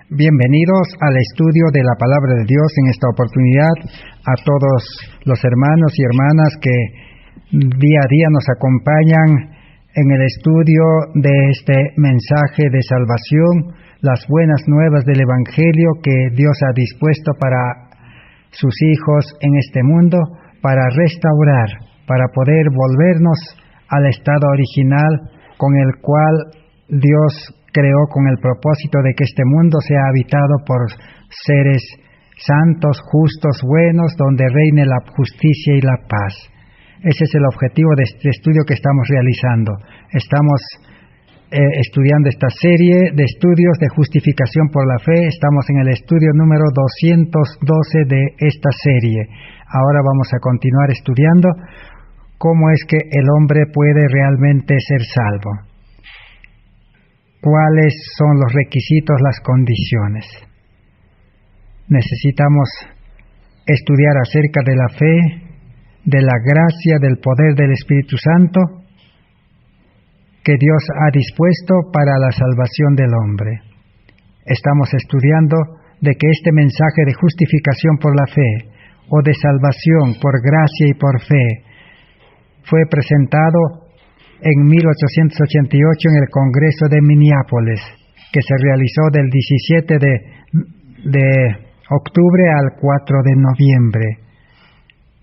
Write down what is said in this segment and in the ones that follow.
Bienvenidos al estudio de la Palabra de Dios en esta oportunidad, a todos los hermanos y hermanas que día a día nos acompañan en el estudio de este mensaje de salvación, las buenas nuevas del Evangelio que Dios ha dispuesto para sus hijos en este mundo, para restaurar, para poder volvernos al estado original con el cual Dios creó con el propósito de que este mundo sea habitado por seres santos, justos, buenos, donde reine la justicia y la paz. Ese es el objetivo de este estudio que estamos realizando. Estamos estudiando esta serie de estudios de justificación por la fe. Estamos en el estudio número 212 de esta serie. Ahora vamos a continuar estudiando cómo es que el hombre puede realmente ser salvo. ¿Cuáles son los requisitos, las condiciones? Necesitamos estudiar acerca de la fe, de la gracia, del poder del Espíritu Santo que Dios ha dispuesto para la salvación del hombre. Estamos estudiando de que este mensaje de justificación por la fe o de salvación por gracia y por fe fue presentado en 1888 en el Congreso de Minneapolis, que se realizó del 17 de octubre al 4 de noviembre,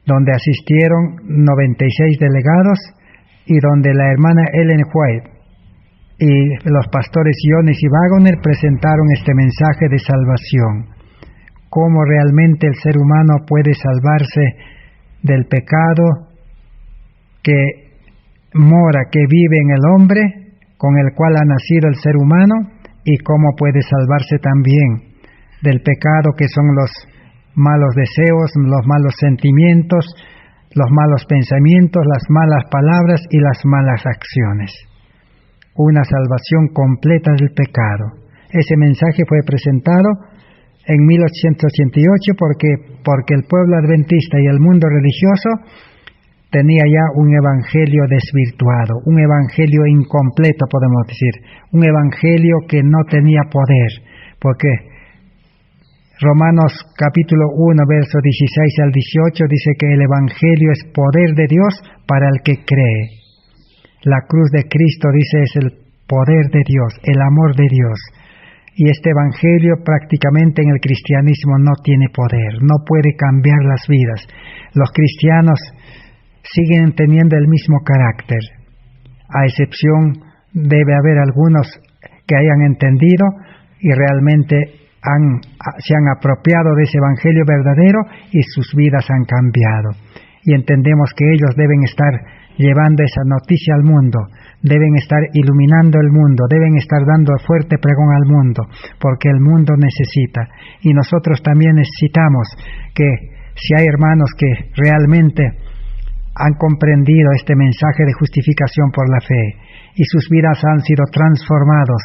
donde asistieron 96 delegados y donde la hermana Ellen White y los pastores Jones y Waggoner presentaron este mensaje de salvación. Cómo realmente el ser humano puede salvarse del pecado que mora, que vive en el hombre, con el cual ha nacido el ser humano, y cómo puede salvarse también del pecado que son los malos deseos, los malos sentimientos, los malos pensamientos, las malas palabras y las malas acciones. Una salvación completa del pecado. Ese mensaje fue presentado en 1888 porque el pueblo adventista y el mundo religioso tenía ya un evangelio desvirtuado, un evangelio incompleto, podemos decir, un evangelio que no tenía poder, porque Romanos capítulo 1, verso 16 al 18 dice que el evangelio es poder de Dios para el que cree. La cruz de Cristo, dice, es el poder de Dios, el amor de Dios. Y este evangelio prácticamente en el cristianismo no tiene poder, no puede cambiar las vidas. Los cristianos siguen teniendo el mismo carácter, a excepción debe haber algunos que hayan entendido y realmente se han apropiado de ese evangelio verdadero y sus vidas han cambiado. Y entendemos que ellos deben estar llevando esa noticia al mundo, deben estar iluminando el mundo, deben estar dando fuerte pregón al mundo, porque el mundo necesita. Y nosotros también necesitamos que si hay hermanos que realmente han comprendido este mensaje de justificación por la fe y sus vidas han sido transformados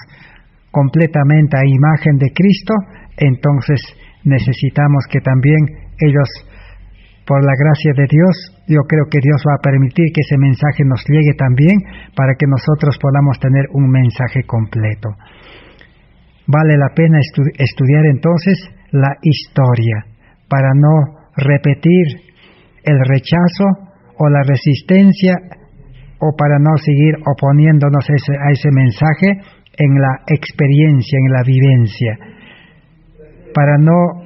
completamente a imagen de Cristo, entonces necesitamos que también ellos, por la gracia de Dios, yo creo que Dios va a permitir que ese mensaje nos llegue también para que nosotros podamos tener un mensaje completo. Vale la pena estudiar entonces la historia para no repetir el rechazo o la resistencia, o para no seguir oponiéndonos a ese mensaje en la experiencia, en la vivencia, para no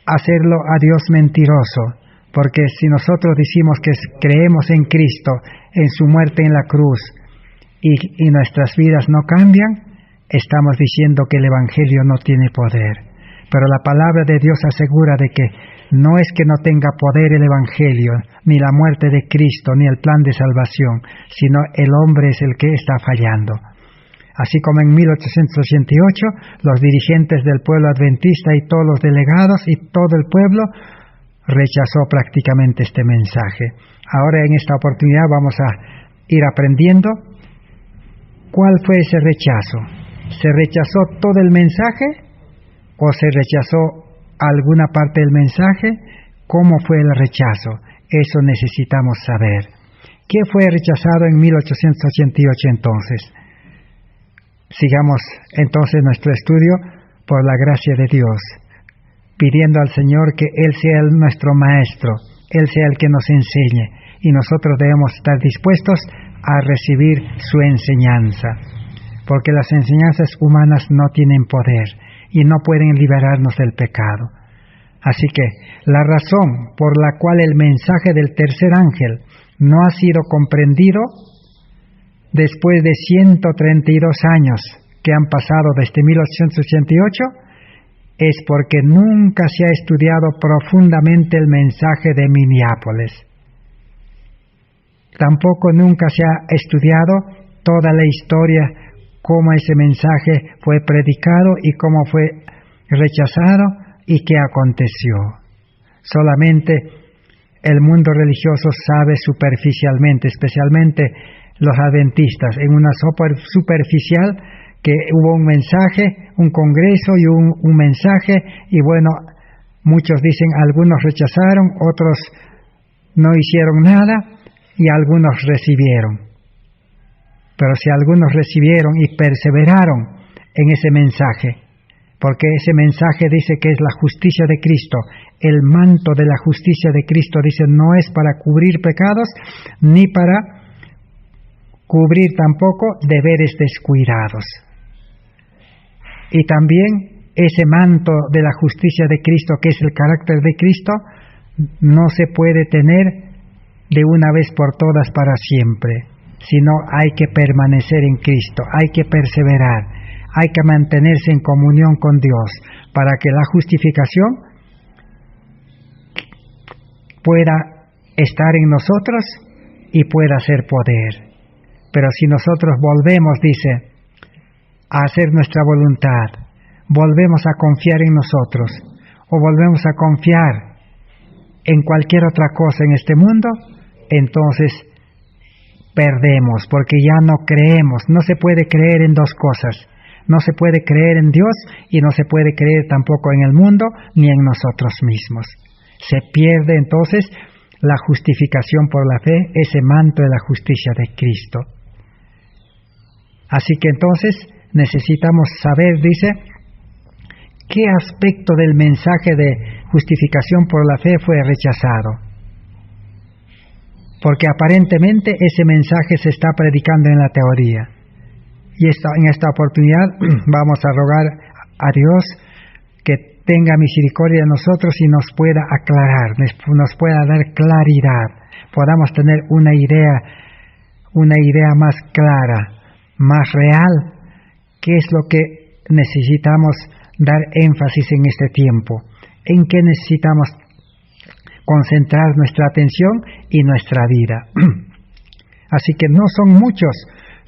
hacerlo a Dios mentiroso, porque si nosotros decimos que creemos en Cristo, en su muerte en la cruz, y nuestras vidas no cambian, estamos diciendo que el Evangelio no tiene poder. Pero la palabra de Dios asegura de que no es que no tenga poder el Evangelio, ni la muerte de Cristo, ni el plan de salvación, sino el hombre es el que está fallando. Así como en 1888, los dirigentes del pueblo adventista y todos los delegados y todo el pueblo rechazó prácticamente este mensaje. Ahora en esta oportunidad vamos a ir aprendiendo cuál fue ese rechazo. ¿Se rechazó todo el mensaje o se rechazó alguna parte del mensaje? ¿Cómo fue el rechazo? Eso necesitamos saber. ¿Qué fue rechazado en 1888 entonces? Sigamos entonces nuestro estudio por la gracia de Dios, pidiendo al Señor que Él sea nuestro maestro, Él sea el que nos enseñe, y nosotros debemos estar dispuestos a recibir su enseñanza, porque las enseñanzas humanas no tienen poder y no pueden liberarnos del pecado. Así que la razón por la cual el mensaje del tercer ángel no ha sido comprendido después de 132 años que han pasado desde 1888 es porque nunca se ha estudiado profundamente el mensaje de Minneapolis. Tampoco nunca se ha estudiado toda la historia, cómo ese mensaje fue predicado y cómo fue rechazado y qué aconteció. Solamente el mundo religioso sabe superficialmente, especialmente los adventistas, en una superficial, que hubo un mensaje, un congreso y un mensaje, y bueno, muchos dicen algunos rechazaron, otros no hicieron nada y algunos recibieron. Pero si algunos recibieron y perseveraron en ese mensaje, porque ese mensaje dice que es la justicia de Cristo, el manto de la justicia de Cristo, dice, no es para cubrir pecados, ni para cubrir tampoco deberes descuidados. Y también ese manto de la justicia de Cristo, que es el carácter de Cristo, no se puede tener de una vez por todas para siempre, sino hay que permanecer en Cristo, hay que perseverar, hay que mantenerse en comunión con Dios para que la justificación pueda estar en nosotros y pueda ser poder. Pero si nosotros volvemos, dice, a hacer nuestra voluntad, volvemos a confiar en nosotros, o volvemos a confiar en cualquier otra cosa en este mundo, entonces perdemos, porque ya no creemos. No se puede creer en dos cosas. No se puede creer en Dios y no se puede creer tampoco en el mundo ni en nosotros mismos. Se pierde entonces la justificación por la fe, ese manto de la justicia de Cristo. Así que entonces necesitamos saber, dice, qué aspecto del mensaje de justificación por la fe fue rechazado. Porque aparentemente ese mensaje se está predicando en la teoría. Y en esta oportunidad vamos a rogar a Dios que tenga misericordia de nosotros y nos pueda aclarar, nos pueda dar claridad, podamos tener una idea más clara, más real, qué es lo que necesitamos dar énfasis en este tiempo, en qué necesitamos concentrar nuestra atención y nuestra vida. Así que no son muchos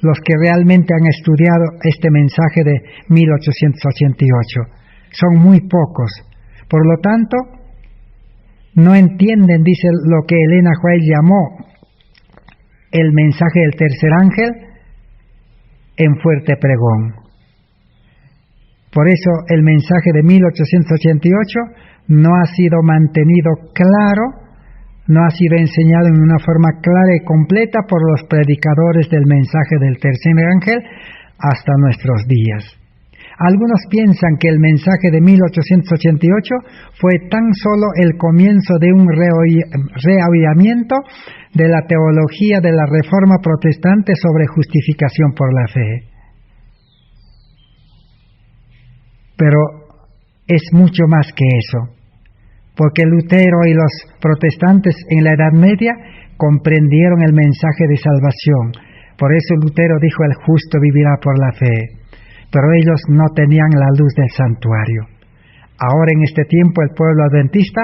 los que realmente han estudiado este mensaje de 1888. Son muy pocos. Por lo tanto, no entienden, dice, lo que Elena White llamó el mensaje del tercer ángel en fuerte pregón. Por eso el mensaje de 1888 no ha sido mantenido claro, no ha sido enseñado en una forma clara y completa por los predicadores del mensaje del tercer ángel hasta nuestros días. Algunos piensan que el mensaje de 1888 fue tan solo el comienzo de un reavivamiento de la teología de la Reforma Protestante sobre justificación por la fe. Pero es mucho más que eso, porque Lutero y los protestantes en la Edad Media comprendieron el mensaje de salvación. Por eso Lutero dijo, el justo vivirá por la fe. Pero ellos no tenían la luz del santuario. Ahora en este tiempo el pueblo adventista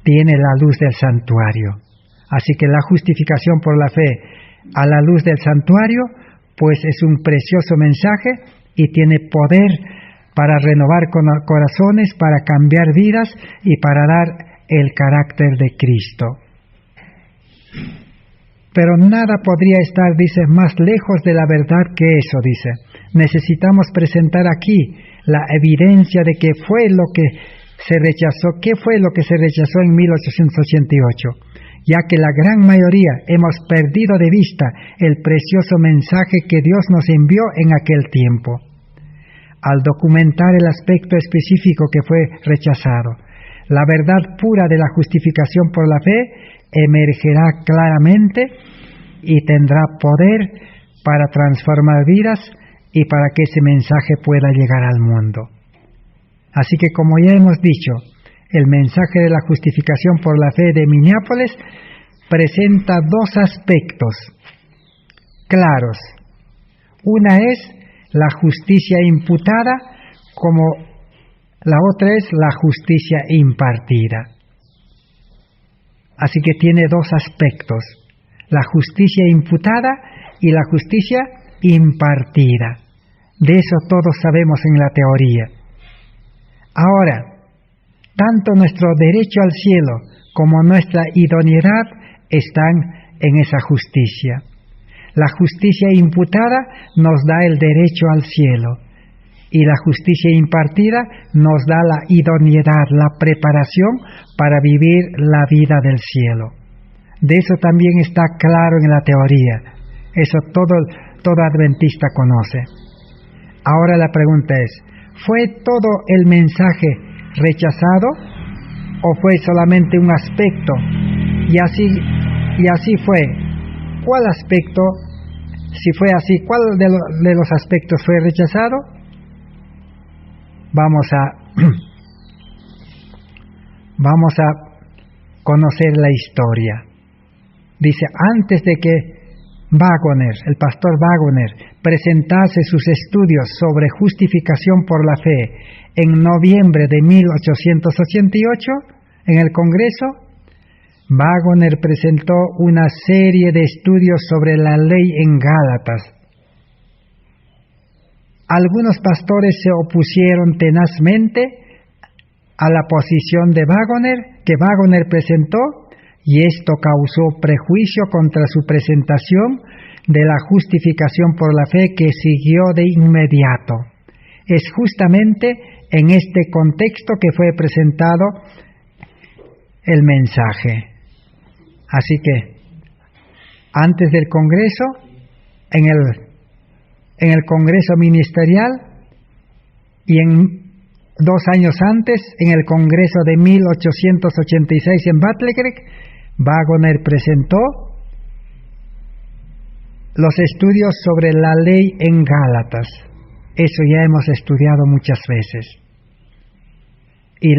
tiene la luz del santuario. Así que la justificación por la fe a la luz del santuario, pues es un precioso mensaje y tiene poder para renovar corazones, para cambiar vidas y para dar el carácter de Cristo. Pero nada podría estar, dice, más lejos de la verdad que eso, dice. Necesitamos presentar aquí la evidencia de qué fue lo que se rechazó en 1888, ya que la gran mayoría hemos perdido de vista el precioso mensaje que Dios nos envió en aquel tiempo. al documentar el aspecto específico que fue rechazado. La verdad pura de la justificación por la fe emergerá claramente y tendrá poder para transformar vidas y para que ese mensaje pueda llegar al mundo. Así que, como ya hemos dicho, el mensaje de la justificación por la fe de Minneapolis presenta dos aspectos claros. Una es la justicia imputada, como la otra es la justicia impartida. Así que tiene dos aspectos, la justicia imputada y la justicia impartida. De eso todos sabemos en la teoría. Ahora, tanto nuestro derecho al cielo como nuestra idoneidad están en esa justicia. La justicia imputada nos da el derecho al cielo y la justicia impartida nos da la idoneidad, la preparación para vivir la vida del cielo. De eso también está claro en la teoría. Eso todo adventista conoce. Ahora la pregunta es, ¿fue todo el mensaje rechazado o fue solamente un aspecto? Y así fue. ¿Cuál aspecto? Si fue así, ¿cuál de los aspectos fue rechazado? Vamos a conocer la historia. Dice, antes de que el pastor Waggoner, presentase sus estudios sobre justificación por la fe en noviembre de 1888 en el Congreso, Waggoner presentó una serie de estudios sobre la ley en Gálatas. Algunos pastores se opusieron tenazmente a la posición de que Waggoner presentó, y esto causó prejuicio contra su presentación de la justificación por la fe que siguió de inmediato. Es justamente en este contexto que fue presentado el mensaje. Así que, antes del Congreso, en el Congreso Ministerial, y 2 años antes, en el Congreso de 1886 en Battle Creek, Waggoner presentó los estudios sobre la ley en Gálatas. Eso ya hemos estudiado muchas veces. Y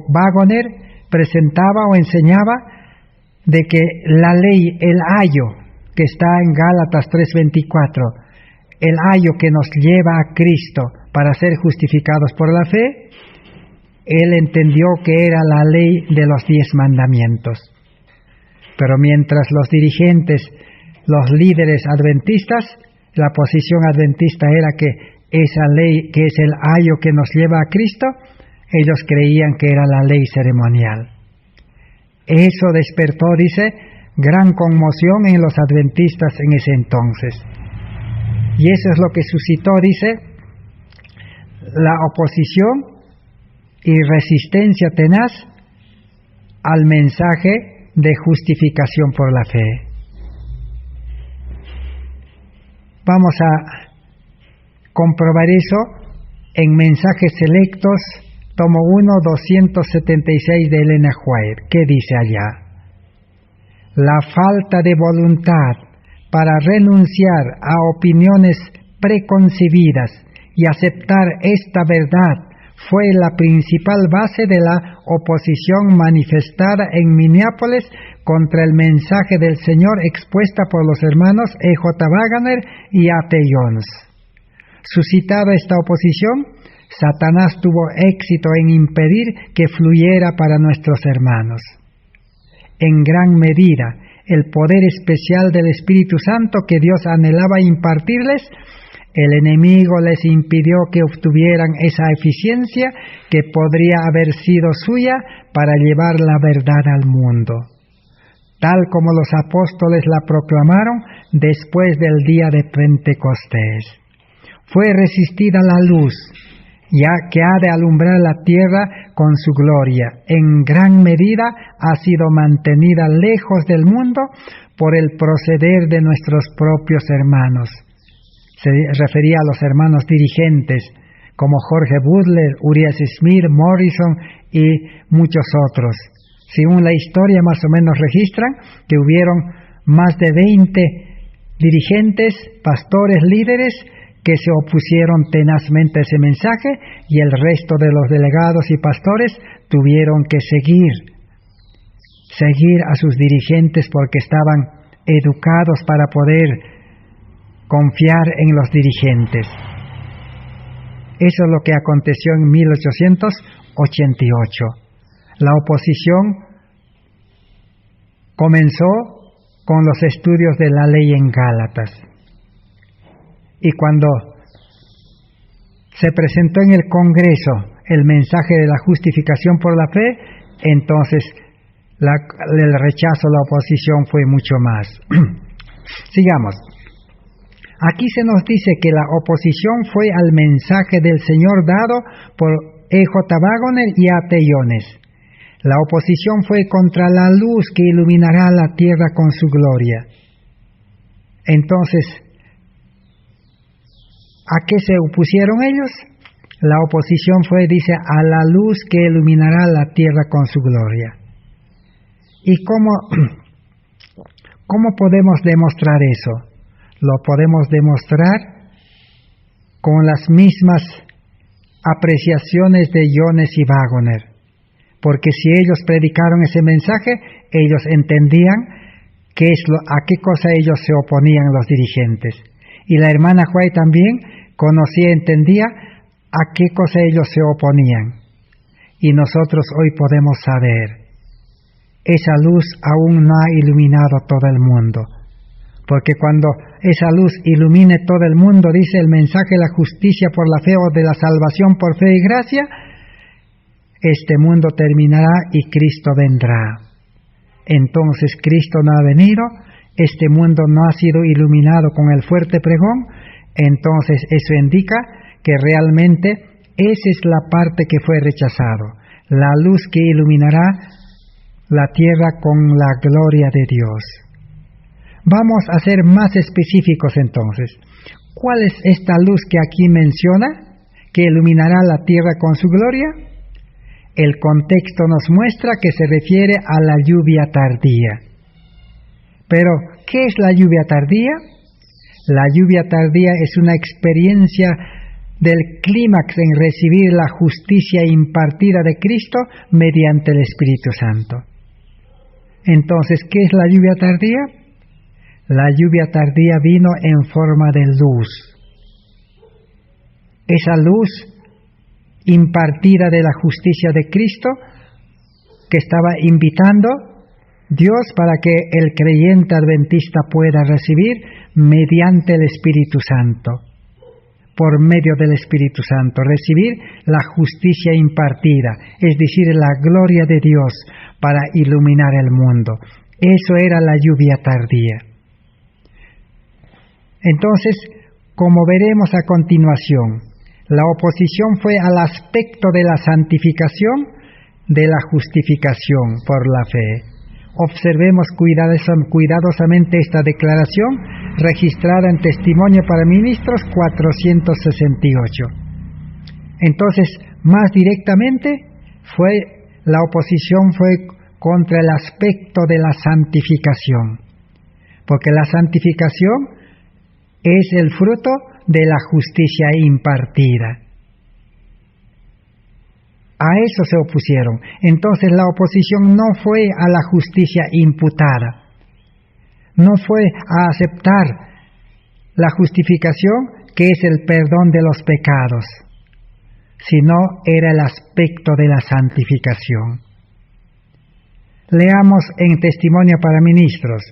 Waggoner presentaba o enseñaba de que la ley, el ayo que está en Gálatas 3:24, el ayo que nos lleva a Cristo para ser justificados por la fe, él entendió que era la ley de los 10 mandamientos. Pero mientras los dirigentes, los líderes adventistas, la posición adventista era que esa ley, que es el ayo que nos lleva a Cristo, ellos creían que era la ley ceremonial. Eso despertó, dice, gran conmoción en los adventistas en ese entonces. Y eso es lo que suscitó, dice, la oposición y resistencia tenaz al mensaje de justificación por la fe. Vamos a comprobar eso en Mensajes Selectos, tomo 1, 276 de Elena White. ¿Qué dice allá? La falta de voluntad para renunciar a opiniones preconcebidas y aceptar esta verdad fue la principal base de la oposición manifestada en Minneapolis contra el mensaje del Señor expuesta por los hermanos E.J. Waggoner y A.T. Jones. Suscitada esta oposición, Satanás tuvo éxito en impedir que fluyera para nuestros hermanos. En gran medida, el poder especial del Espíritu Santo que Dios anhelaba impartirles, el enemigo les impidió que obtuvieran esa eficiencia que podría haber sido suya para llevar la verdad al mundo, tal como los apóstoles la proclamaron después del día de Pentecostés. Fue resistida la luz, ya que ha de alumbrar la tierra con su gloria. En gran medida ha sido mantenida lejos del mundo por el proceder de nuestros propios hermanos. Se refería a los hermanos dirigentes como Jorge Butler, Urias Smith, Morrison y muchos otros. Según la historia más o menos registran que hubieron más de 20 dirigentes, pastores, líderes que se opusieron tenazmente a ese mensaje, y el resto de los delegados y pastores tuvieron que seguir a sus dirigentes porque estaban educados para poder confiar en los dirigentes. Eso es lo que aconteció en 1888. La oposición comenzó con los estudios de la ley en Gálatas. Y cuando se presentó en el Congreso el mensaje de la justificación por la fe, entonces el rechazo a la oposición fue mucho más. Sigamos. Aquí se nos dice que la oposición fue al mensaje del Señor dado por E.J. Waggoner y A.T. Jones. La oposición fue contra la luz que iluminará la tierra con su gloria. Entonces, ¿a qué se opusieron ellos? La oposición fue, dice, a la luz que iluminará la tierra con su gloria. ¿Y cómo podemos demostrar eso? Lo podemos demostrar con las mismas apreciaciones de Jones y Waggoner. Porque si ellos predicaron ese mensaje, ellos entendían a qué cosa ellos se oponían los dirigentes. Y la hermana White también conocía y entendía a qué cosa ellos se oponían. Y nosotros hoy podemos saber, esa luz aún no ha iluminado todo el mundo. Porque cuando esa luz ilumine todo el mundo, dice el mensaje de la justicia por la fe o de la salvación por fe y gracia, este mundo terminará y Cristo vendrá. Entonces Cristo no ha venido, este mundo no ha sido iluminado con el fuerte pregón, entonces eso indica que realmente esa es la parte que fue rechazado, la luz que iluminará la tierra con la gloria de Dios. Vamos a ser más específicos entonces. ¿Cuál es esta luz que aquí menciona, que iluminará la tierra con su gloria? El contexto nos muestra que se refiere a la lluvia tardía. Pero, ¿qué es la lluvia tardía? La lluvia tardía es una experiencia del clímax en recibir la justicia impartida de Cristo mediante el Espíritu Santo. Entonces, ¿qué es la lluvia tardía? La lluvia tardía vino en forma de luz. Esa luz impartida de la justicia de Cristo que estaba invitando Dios para que el creyente adventista pueda recibir mediante el Espíritu Santo, por medio del Espíritu Santo, recibir la justicia impartida, es decir, la gloria de Dios para iluminar el mundo. Eso era la lluvia tardía. Entonces, como veremos a continuación, la oposición fue al aspecto de la santificación de la justificación por la fe. Observemos cuidadosamente esta declaración registrada en Testimonio para Ministros 468. Entonces, más directamente, la oposición fue contra el aspecto de la santificación, porque la santificación es el fruto de la justicia impartida. A eso se opusieron. Entonces la oposición no fue a la justicia imputada, no fue a aceptar la justificación, que es el perdón de los pecados, sino era el aspecto de la santificación. Leamos en Testimonio para Ministros.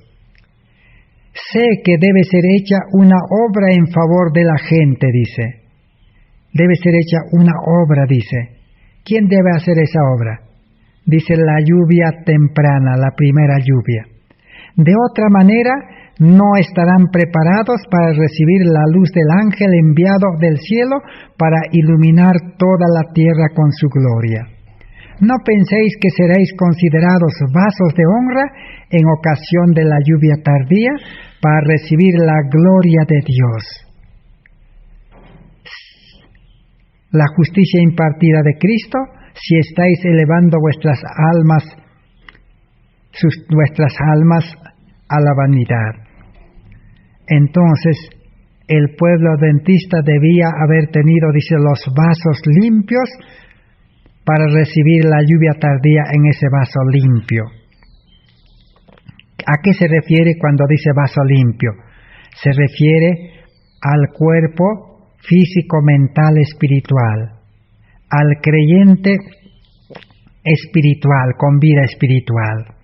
Sé que debe ser hecha una obra en favor de la gente, dice. Debe ser hecha una obra, dice. ¿Quién debe hacer esa obra? Dice la lluvia temprana, la primera lluvia. De otra manera, no estarán preparados para recibir la luz del ángel enviado del cielo para iluminar toda la tierra con su gloria. No penséis que seréis considerados vasos de honra en ocasión de la lluvia tardía para recibir la gloria de Dios. la justicia impartida de Cristo, si estáis elevando vuestras almas a la vanidad. Entonces, el pueblo adventista debía haber tenido, dice, los vasos limpios para recibir la lluvia tardía en ese vaso limpio. ¿A qué se refiere cuando dice vaso limpio? Se refiere al cuerpo físico, mental, espiritual, al creyente espiritual, con vida espiritual.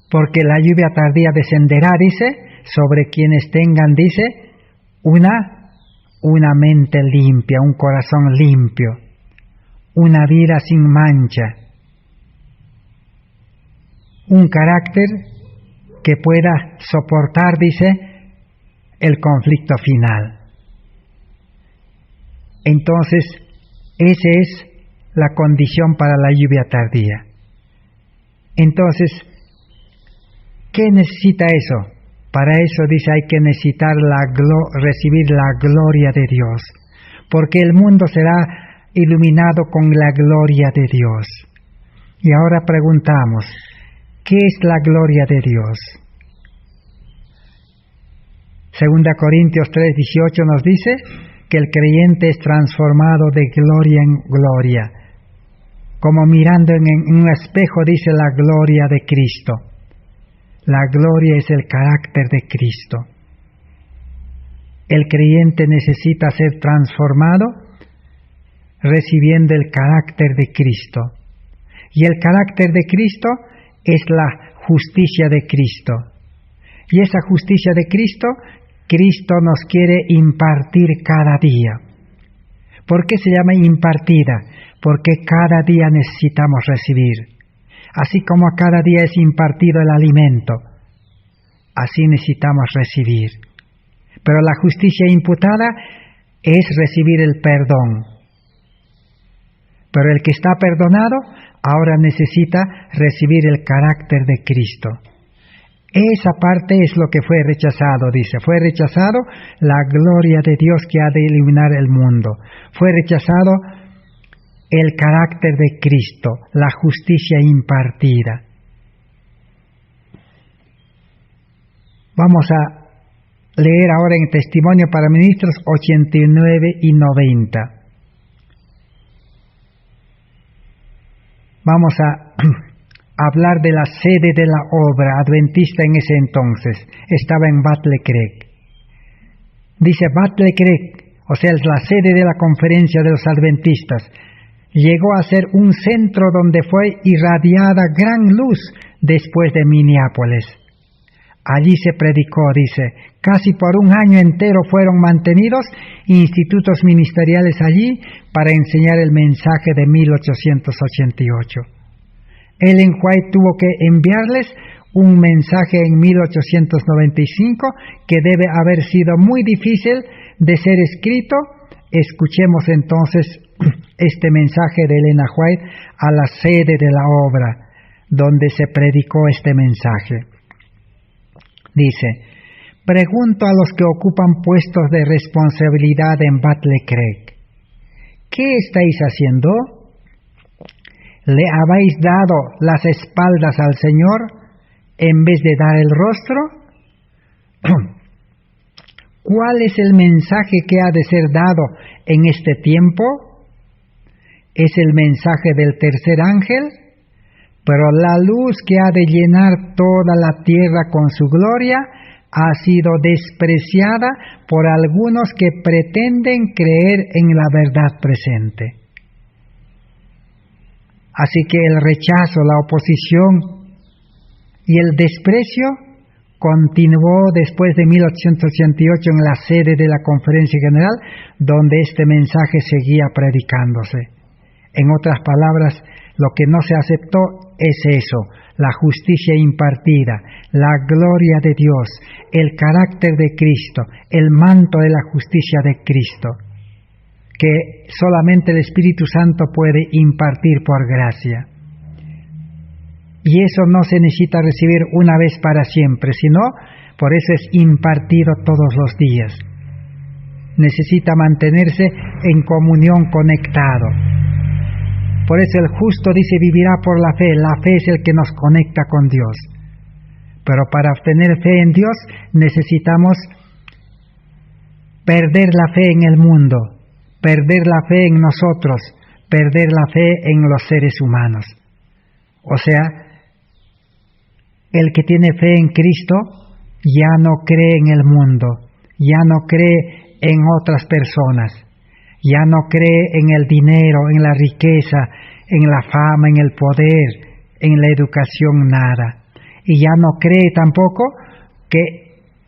Porque la lluvia tardía descenderá, dice, sobre quienes tengan, dice, una mente limpia, un corazón limpio, una vida sin mancha, un carácter que pueda soportar, dice, el conflicto final. Entonces, esa es la condición para la lluvia tardía. Entonces, ¿qué necesita eso? Para eso, dice, hay que necesitar recibir la gloria de Dios, porque el mundo será iluminado con la gloria de Dios. Y ahora preguntamos, ¿qué es la gloria de Dios? 2 Corintios 3:18 nos dice que el creyente es transformado de gloria en gloria, como mirando en un espejo, dice, la gloria de Cristo. La gloria es el carácter de Cristo. El creyente necesita ser transformado recibiendo el carácter de Cristo. Y el carácter de Cristo es la justicia de Cristo. Y esa justicia de Cristo, Cristo nos quiere impartir cada día. ¿Por qué se llama impartida? Porque cada día necesitamos recibir. Así como cada día es impartido el alimento, así necesitamos recibir. Pero la justicia imputada es recibir el perdón. Pero el que está perdonado ahora necesita recibir el carácter de Cristo. Esa parte es lo que fue rechazado, dice. Fue rechazado la gloria de Dios que ha de iluminar el mundo. Fue rechazado el carácter de Cristo, la justicia impartida. Vamos a leer ahora en Testimonio para Ministros 89 y 90. Vamos a hablar de la sede de la obra adventista en ese entonces. Estaba en Battle Creek. Dice Battle Creek, o sea, es la sede de la conferencia de los adventistas. Llegó a ser un centro donde fue irradiada gran luz después de Minneapolis. Allí se predicó, dice, casi por un año entero fueron mantenidos institutos ministeriales allí para enseñar el mensaje de 1888. Ellen White tuvo que enviarles un mensaje en 1895 que debe haber sido muy difícil de ser escrito. Escuchemos entonces este mensaje de Elena White a la sede de la obra, donde se predicó este mensaje. Dice, pregunto a los que ocupan puestos de responsabilidad en Battle Creek, ¿qué estáis haciendo? ¿Le habéis dado las espaldas al Señor en vez de dar el rostro? ¿Cuál es el mensaje que ha de ser dado en este tiempo? ¿Es el mensaje del tercer ángel? Pero la luz que ha de llenar toda la tierra con su gloria ha sido despreciada por algunos que pretenden creer en la verdad presente. Así que el rechazo, la oposición y el desprecio continuó después de 1888 en la sede de la Conferencia General, donde este mensaje seguía predicándose. En otras palabras, lo que no se aceptó es eso, la justicia impartida, la gloria de Dios, el carácter de Cristo, el manto de la justicia de Cristo, que solamente el Espíritu Santo puede impartir por gracia. Y eso no se necesita recibir una vez para siempre, sino por eso es impartido todos los días. necesita mantenerse en comunión, conectado. Por eso el justo dice vivirá por la fe. La fe es el que nos conecta con Dios. Pero para obtener fe en Dios necesitamos perder la fe en el mundo, perder la fe en nosotros, perder la fe en los seres humanos. O sea, el que tiene fe en Cristo ya no cree en el mundo, ya no cree en otras personas, ya no cree en el dinero, en la riqueza, en la fama, en el poder, en la educación, nada. Y ya no cree tampoco que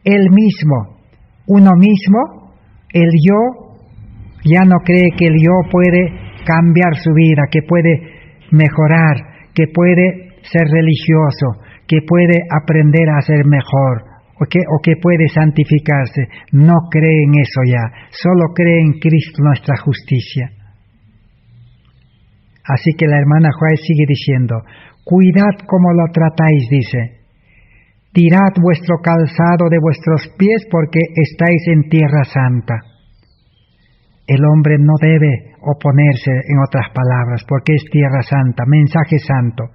él mismo, uno mismo, el yo, ya no cree que el yo puede cambiar su vida, que puede mejorar, que puede ser religioso, que puede aprender a ser mejor, o que puede santificarse. No cree en eso ya, solo cree en Cristo nuestra justicia. Así que la hermana Juárez sigue diciendo, cuidad cómo lo tratáis, dice. Tirad vuestro calzado de vuestros pies porque estáis en tierra santa. El hombre no debe oponerse, en otras palabras, porque es tierra santa, mensaje santo.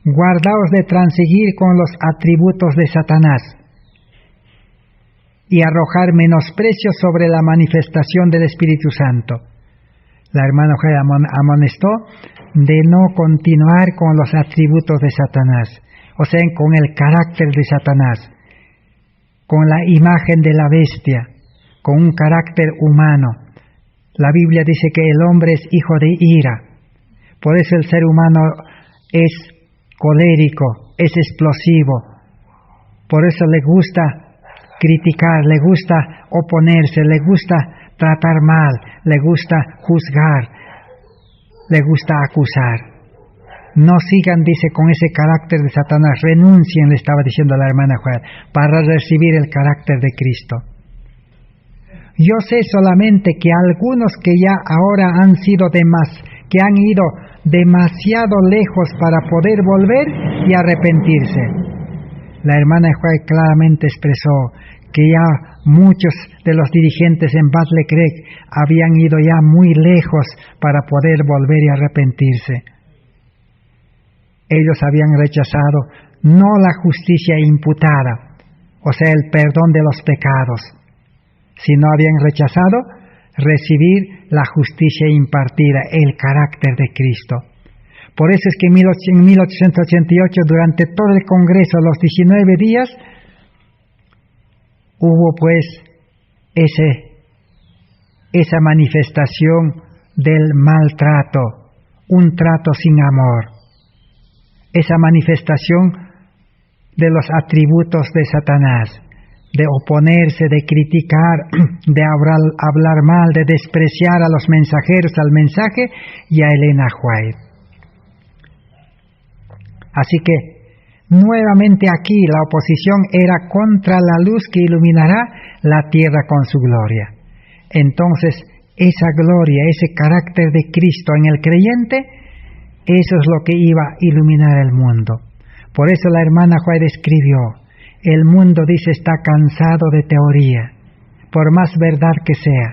Guardaos de transigir con los atributos de Satanás y arrojar menosprecio sobre la manifestación del Espíritu Santo. La hermana Juárez amonestó de no continuar con los atributos de Satanás, o sea, con el carácter de Satanás, con la imagen de la bestia, con un carácter humano. La Biblia dice que el hombre es hijo de ira, por eso el ser humano es colérico, es explosivo, por eso le gusta criticar, le gusta oponerse, le gusta tratar mal, le gusta juzgar, le gusta acusar. No sigan, dice, con ese carácter de Satanás, renuncien, le estaba diciendo la hermana Juárez, para recibir el carácter de Cristo. Yo sé solamente que algunos que ya ahora han ido demasiado lejos para poder volver y arrepentirse. La hermana Juárez claramente expresó que ya muchos de los dirigentes en Bad Lecrec habían ido ya muy lejos para poder volver y arrepentirse. Ellos habían rechazado no la justicia imputada, o sea, el perdón de los pecados, sino habían rechazado recibir la justicia impartida, el carácter de Cristo. Por eso es que en 1888, durante todo el Congreso, los 19 días, hubo pues esa manifestación del maltrato, un trato sin amor, esa manifestación de los atributos de Satanás, de oponerse, de criticar, de hablar mal, de despreciar a los mensajeros, al mensaje y a Elena Juárez. Así que nuevamente aquí la oposición era contra la luz que iluminará la tierra con su gloria. Entonces, esa gloria, ese carácter de Cristo en el creyente, eso es lo que iba a iluminar el mundo. Por eso la hermana Juárez escribió, el mundo, dice, está cansado de teoría, por más verdad que sea.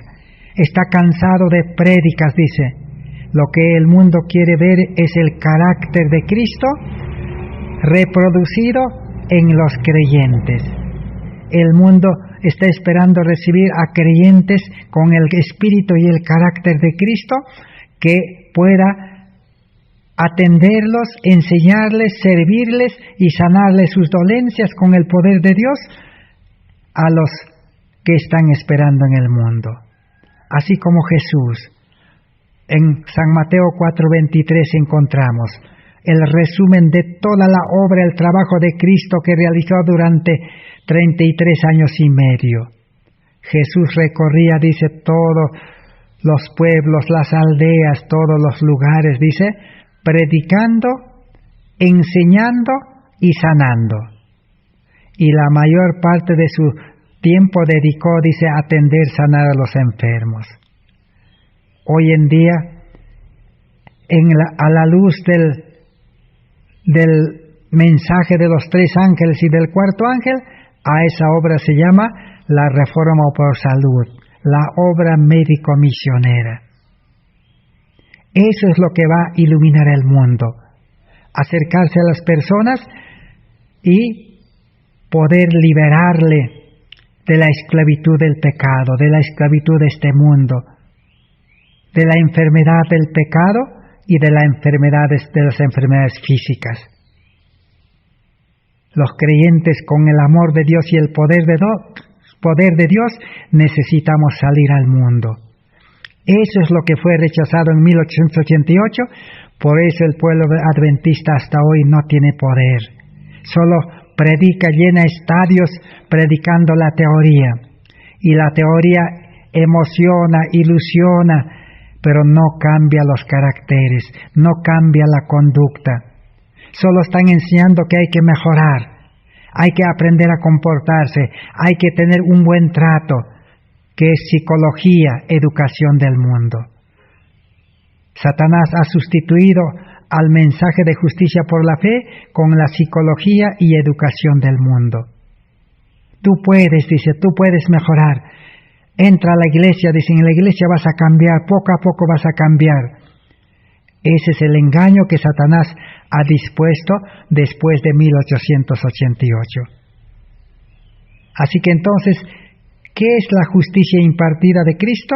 Está cansado de prédicas, dice. Lo que el mundo quiere ver es el carácter de Cristo reproducido en los creyentes. El mundo está esperando recibir a creyentes con el espíritu y el carácter de Cristo que pueda atenderlos, enseñarles, servirles y sanarles sus dolencias con el poder de Dios a los que están esperando en el mundo. Así como Jesús. En San Mateo 4:23 encontramos el resumen de toda la obra, el trabajo de Cristo que realizó durante 33 años y medio. Jesús recorría, dice, todos los pueblos, las aldeas, todos los lugares, dice, predicando, enseñando y sanando. Y la mayor parte de su tiempo dedicó, dice, a atender, sanar a los enfermos. Hoy en día, a la luz del mensaje de los 3 ángeles y del 4º ángel, a esa obra se llama la reforma por salud, la obra médico-misionera. Eso es lo que va a iluminar el mundo. Acercarse a las personas y poder liberarle de la esclavitud del pecado, de la esclavitud de este mundo, de la enfermedad del pecado y de las enfermedades físicas. Los creyentes con el amor de Dios y el poder de Dios necesitamos salir al mundo. Eso es lo que fue rechazado en 1888, por eso el pueblo adventista hasta hoy no tiene poder. Solo predica, llena estadios predicando la teoría. Y la teoría emociona, ilusiona, pero no cambia los caracteres, no cambia la conducta. Solo están enseñando que hay que mejorar, hay que aprender a comportarse, hay que tener un buen trato, que es psicología, educación del mundo. Satanás ha sustituido al mensaje de justicia por la fe con la psicología y educación del mundo. Tú puedes, dice, tú puedes mejorar. Entra a la iglesia, dice, en la iglesia vas a cambiar, poco a poco vas a cambiar. Ese es el engaño que Satanás ha dispuesto después de 1888. Así que entonces, ¿qué es la justicia impartida de Cristo?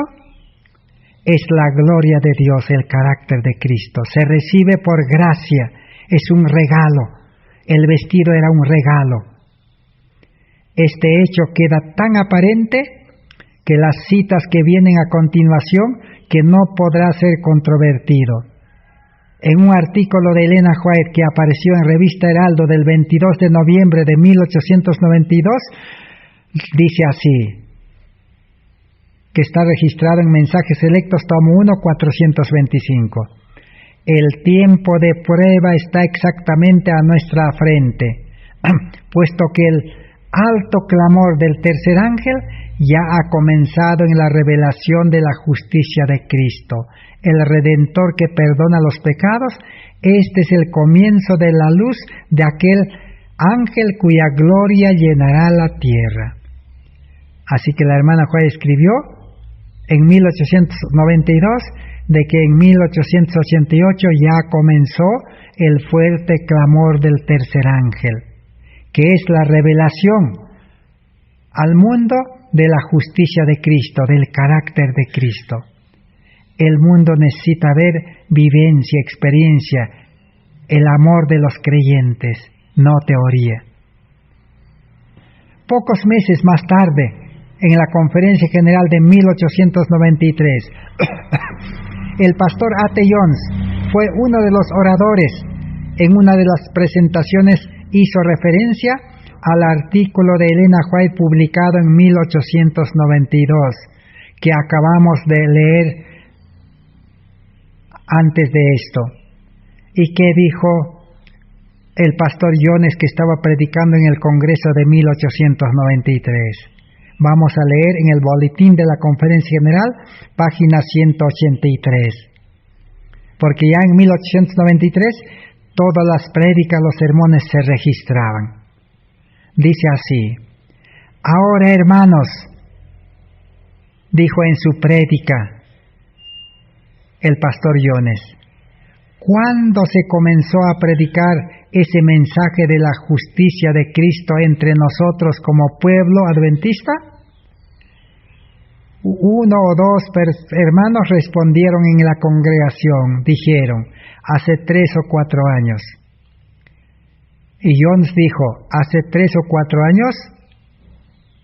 Es la gloria de Dios, el carácter de Cristo. Se recibe por gracia, es un regalo. El vestido era un regalo. Este hecho queda tan aparente que las citas que vienen a continuación que no podrá ser controvertido. En un artículo de Elena White que apareció en Revista Heraldo del 22 de noviembre de 1892, dice así, que está registrado en Mensajes Selectos, tomo 1, 425. El tiempo de prueba está exactamente a nuestra frente, puesto que el alto clamor del tercer ángel ya ha comenzado en la revelación de la justicia de Cristo, el Redentor que perdona los pecados. Este es el comienzo de la luz de aquel ángel cuya gloria llenará la tierra. Así que la hermana White escribió en 1892 de que en 1888 ya comenzó el fuerte clamor del tercer ángel, que es la revelación al mundo de la justicia de Cristo, del carácter de Cristo. El mundo necesita ver vivencia, experiencia, el amor de los creyentes, no teoría. Pocos meses más tarde, en la Conferencia General de 1893, el pastor A.T. Jones fue uno de los oradores. En una de las presentaciones hizo referencia al artículo de Elena White publicado en 1892, que acabamos de leer antes de esto. ¿Y qué dijo el pastor Jones que estaba predicando en el Congreso de 1893? Vamos a leer en el boletín de la Conferencia General, página 183. Porque ya en 1893 todas las prédicas, los sermones se registraban. Dice así: ahora, hermanos, dijo en su prédica el pastor Jones, ¿cuándo se comenzó a predicar ese mensaje de la justicia de Cristo entre nosotros como pueblo adventista? Uno o dos hermanos respondieron en la congregación, dijeron, hace 3 o 4 años. Y Jones dijo, hace 3 o 4 años,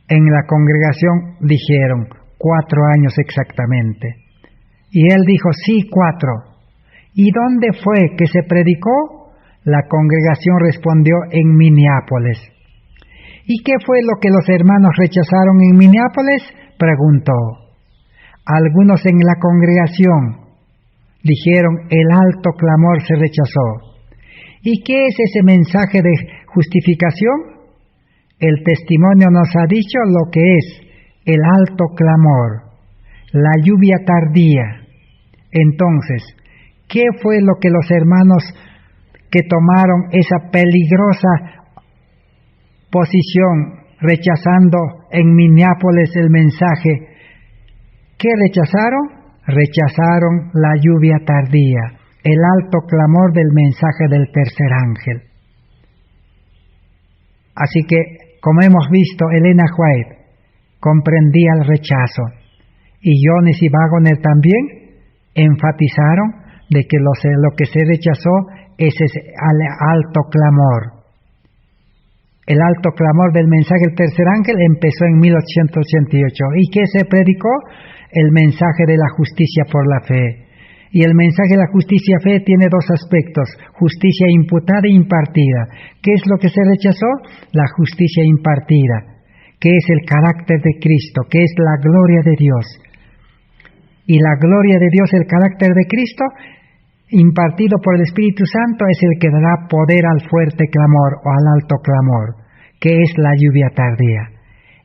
en la congregación dijeron, 4 años exactamente. Y él dijo, sí, 4. ¿Y dónde fue que se predicó? La congregación respondió, en Minneapolis. ¿Y qué fue lo que los hermanos rechazaron en Minneapolis? Preguntó. Algunos en la congregación dijeron, el alto clamor se rechazó. ¿Y qué es ese mensaje de justificación? El testimonio nos ha dicho lo que es el alto clamor, la lluvia tardía. Entonces, ¿qué fue lo que los hermanos que tomaron esa peligrosa posición, rechazando en Minneapolis el mensaje ¿Qué rechazaron? Rechazaron la lluvia tardía, el alto clamor del mensaje del tercer ángel. Así que, como hemos visto, Elena White comprendía el rechazo, y Jones y Waggoner también enfatizaron de que lo que se rechazó es ese alto clamor. El alto clamor del mensaje del tercer ángel empezó en 1888. ¿Y qué se predicó? El mensaje de la justicia por la fe. Y el mensaje de la justicia fe tiene dos aspectos: justicia imputada e impartida. ¿Qué es lo que se rechazó? La justicia impartida, que es el carácter de Cristo, que es la gloria de Dios. Y la gloria de Dios, el carácter de Cristo, impartido por el Espíritu Santo, es el que dará poder al fuerte clamor o al alto clamor, que es la lluvia tardía.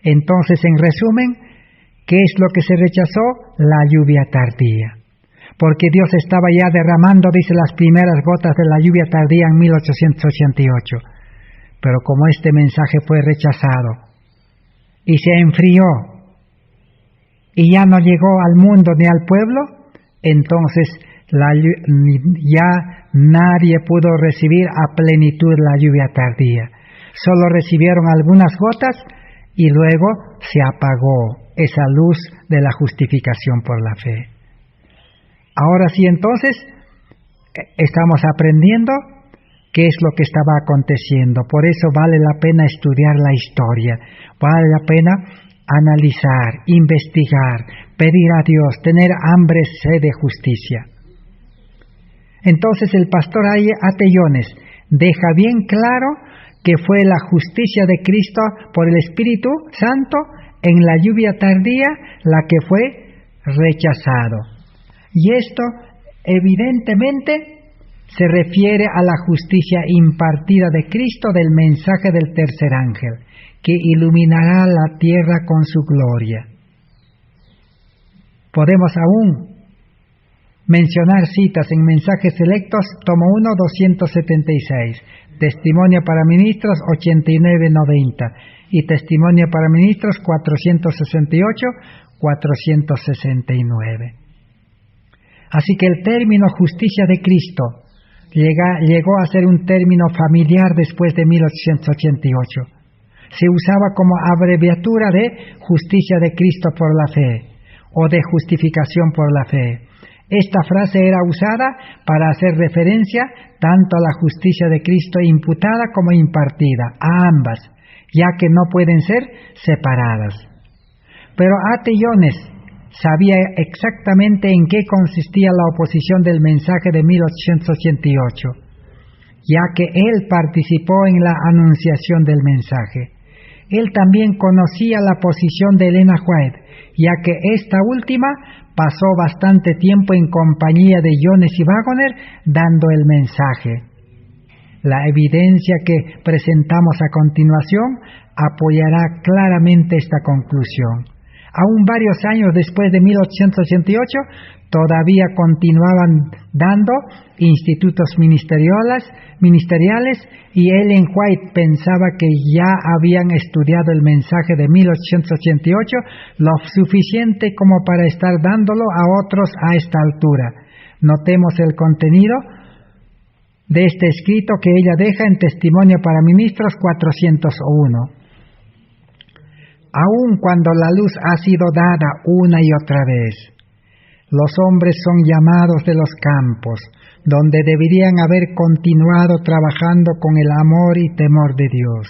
Entonces, en resumen, ¿qué es lo que se rechazó? La lluvia tardía. Porque Dios estaba ya derramando, dice, las primeras gotas de la lluvia tardía en 1888. Pero como este mensaje fue rechazado y se enfrió y ya no llegó al mundo ni al pueblo, entonces ya nadie pudo recibir a plenitud la lluvia tardía. Solo recibieron algunas gotas y luego se apagó esa luz de la justificación por la fe. Ahora sí, entonces, estamos aprendiendo qué es lo que estaba aconteciendo. Por eso vale la pena estudiar la historia, vale la pena analizar, investigar, pedir a Dios, tener hambre, sed de justicia. Entonces el pastor A.T. Jones deja bien claro que fue la justicia de Cristo por el Espíritu Santo en la lluvia tardía la que fue rechazado. Y esto evidentemente se refiere a la justicia impartida de Cristo del mensaje del tercer ángel, que iluminará la tierra con su gloria. Podemos aún mencionar citas en Mensajes Selectos, tomo 1, 276, Testimonio para Ministros 89-90 y Testimonio para Ministros 468-469. Así que el término justicia de Cristo llegó a ser un término familiar después de 1888. Se usaba como abreviatura de justicia de Cristo por la fe o de justificación por la fe. Esta frase era usada para hacer referencia tanto a la justicia de Cristo imputada como impartida, a ambas, ya que no pueden ser separadas. Pero A.T. Jones sabía exactamente en qué consistía la oposición del mensaje de 1888, ya que él participó en la anunciación del mensaje. Él también conocía la posición de Elena White, ya que esta última pasó bastante tiempo en compañía de Jones y Waggoner dando el mensaje. La evidencia que presentamos a continuación apoyará claramente esta conclusión. Aún varios años después de 1888, todavía continuaban dando institutos ministeriales y Ellen White pensaba que ya habían estudiado el mensaje de 1888 lo suficiente como para estar dándolo a otros a esta altura. Notemos el contenido de este escrito que ella deja en Testimonio para Ministros 401. Aun cuando la luz ha sido dada una y otra vez, los hombres son llamados de los campos, donde deberían haber continuado trabajando con el amor y temor de Dios,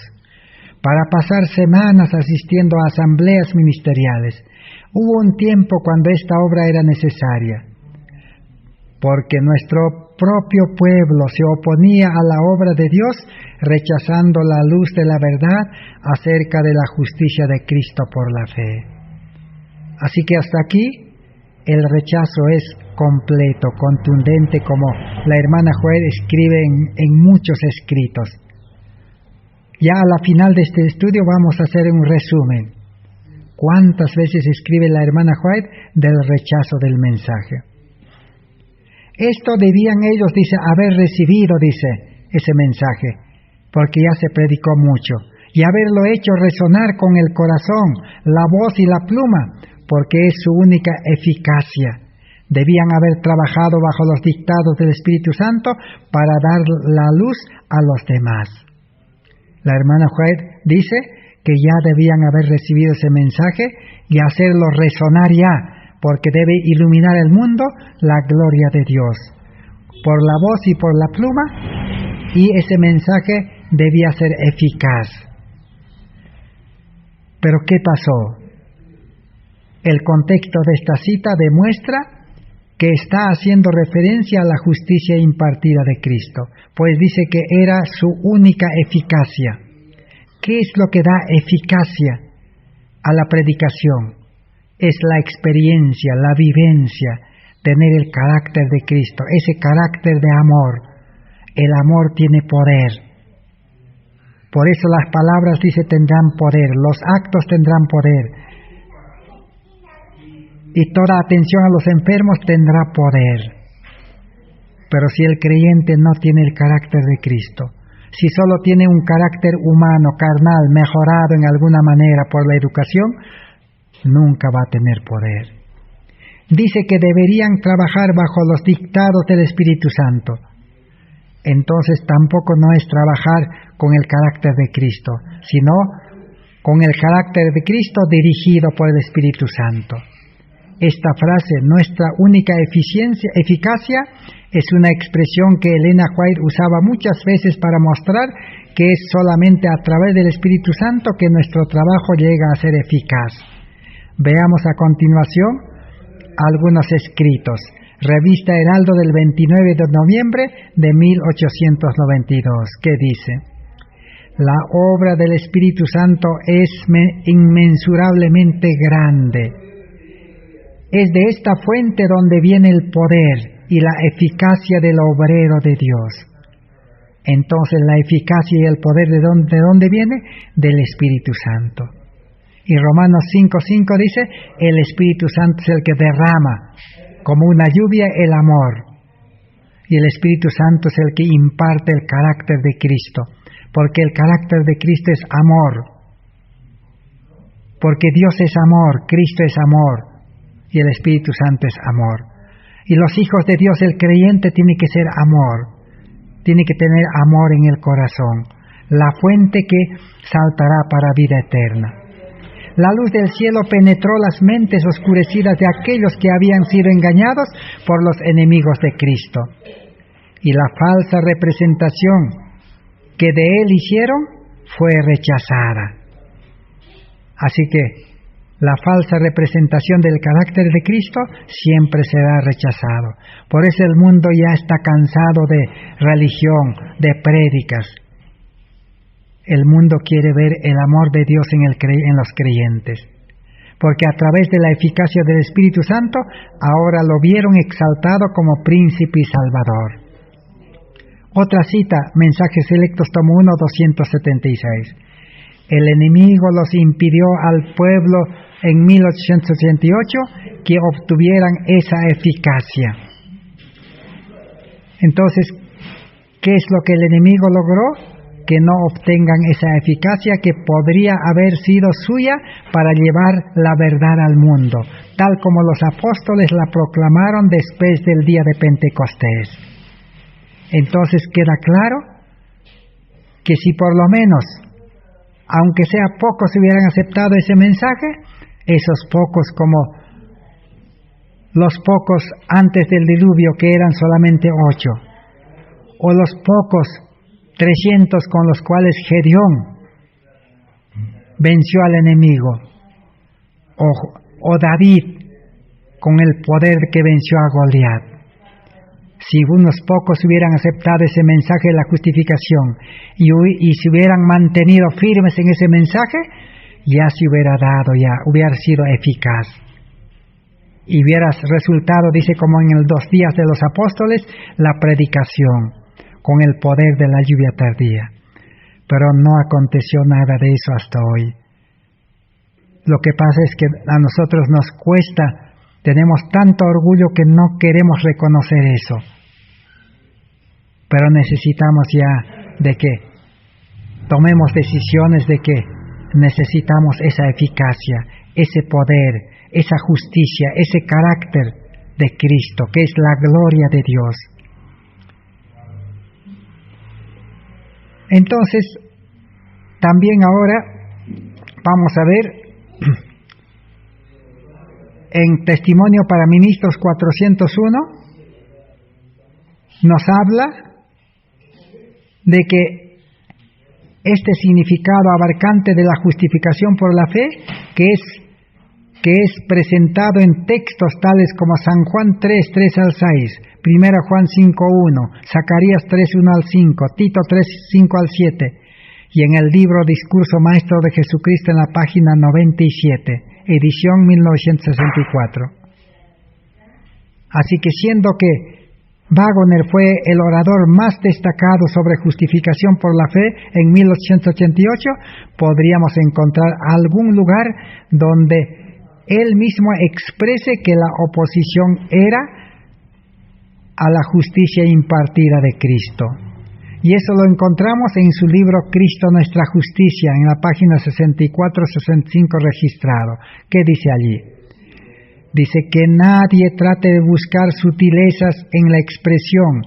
para pasar semanas asistiendo a asambleas ministeriales. Hubo un tiempo cuando esta obra era necesaria, porque nuestro propio pueblo se oponía a la obra de Dios, rechazando la luz de la verdad acerca de la justicia de Cristo por la fe. Así que hasta aquí el rechazo es completo, contundente, como la hermana White escribe en muchos escritos. Ya a la final de este estudio vamos a hacer un resumen. ¿Cuántas veces escribe la hermana White del rechazo del mensaje? Esto debían ellos, dice, haber recibido, dice, ese mensaje, porque ya se predicó mucho, y haberlo hecho resonar con el corazón, la voz y la pluma, porque es su única eficacia. Debían haber trabajado bajo los dictados del Espíritu Santo para dar la luz a los demás. La hermana White dice que ya debían haber recibido ese mensaje y hacerlo resonar ya, porque debe iluminar el mundo la gloria de Dios, por la voz y por la pluma, y ese mensaje debía ser eficaz. Pero ¿qué pasó? El contexto de esta cita demuestra que está haciendo referencia a la justicia impartida de Cristo, pues dice que era su única eficacia. ¿Qué es lo que da eficacia a la predicación? Es la experiencia, la vivencia, tener el carácter de Cristo, ese carácter de amor. El amor tiene poder. Por eso las palabras, dice, tendrán poder, los actos tendrán poder. Y toda atención a los enfermos tendrá poder. Pero si el creyente no tiene el carácter de Cristo, si solo tiene un carácter humano, carnal, mejorado en alguna manera por la educación, nunca va a tener poder. Dice que deberían trabajar bajo los dictados del Espíritu Santo. Entonces tampoco no es trabajar con el carácter de Cristo, sino con el carácter de Cristo dirigido por el Espíritu Santo. Esta frase, nuestra única eficacia, es una expresión que Elena White usaba muchas veces para mostrar que es solamente a través del Espíritu Santo que nuestro trabajo llega a ser eficaz. Veamos a continuación algunos escritos. Revista Heraldo del 29 de noviembre de 1892, que dice: la obra del Espíritu Santo es inmensurablemente grande. Es de esta fuente donde viene el poder y la eficacia del obrero de Dios. Entonces la eficacia y el poder ¿de dónde viene? Del Espíritu Santo. Y Romanos 5:5 dice, el Espíritu Santo es el que derrama como una lluvia el amor. Y el Espíritu Santo es el que imparte el carácter de Cristo, porque el carácter de Cristo es amor. Porque Dios es amor, Cristo es amor. Y el Espíritu Santo es amor. Y los hijos de Dios, el creyente, tiene que ser amor. Tiene que tener amor en el corazón. La fuente que saltará para vida eterna. La luz del cielo penetró las mentes oscurecidas de aquellos que habían sido engañados por los enemigos de Cristo. Y la falsa representación que de él hicieron fue rechazada. Así que la falsa representación del carácter de Cristo siempre será rechazado. Por eso el mundo ya está cansado de religión, de prédicas. El mundo quiere ver el amor de Dios en los creyentes. Porque a través de la eficacia del Espíritu Santo, ahora lo vieron exaltado como príncipe y salvador. Otra cita, Mensajes Selectos, tomo 1, 276. El enemigo los impidió al pueblo en 1888 que obtuvieran esa eficacia. Entonces, ¿qué es lo que el enemigo logró? Que no obtengan esa eficacia que podría haber sido suya para llevar la verdad al mundo, tal como los apóstoles la proclamaron después del día de Pentecostés. Entonces queda claro que si por lo menos, aunque sea pocos, hubieran aceptado ese mensaje, esos pocos como los pocos antes del diluvio, que eran solamente 8, o los pocos 300 con los cuales Gedeón venció al enemigo, o David con el poder que venció a Goliat. Si unos pocos hubieran aceptado ese mensaje de la justificación y se hubieran mantenido firmes en ese mensaje, ya se hubiera dado, ya hubiera sido eficaz. Y hubiera resultado, dice, como en los 2 días de los apóstoles, la predicación, con el poder de la lluvia tardía. Pero no aconteció nada de eso hasta hoy. Lo que pasa es que a nosotros nos cuesta, tenemos tanto orgullo que no queremos reconocer eso. Pero necesitamos ya de que tomemos decisiones de que necesitamos esa eficacia, ese poder, esa justicia, ese carácter de Cristo, que es la gloria de Dios. Entonces, también ahora vamos a ver en Testimonio para Ministros 401, nos habla de que este significado abarcante de la justificación por la fe, que es presentado en textos tales como San Juan 3, 3 al 6, 1 Juan 5, 1, Zacarías 3, 1 al 5, Tito 3, 5 al 7, y en el libro Discurso Maestro de Jesucristo en la página 97, edición 1964. Así que siendo que Waggoner fue el orador más destacado sobre justificación por la fe en 1888, podríamos encontrar algún lugar donde él mismo exprese que la oposición era a la justicia impartida de Cristo. Y eso lo encontramos en su libro Cristo Nuestra Justicia, en la página 64-65 registrado. ¿Qué dice allí? Dice que nadie trate de buscar sutilezas en la expresión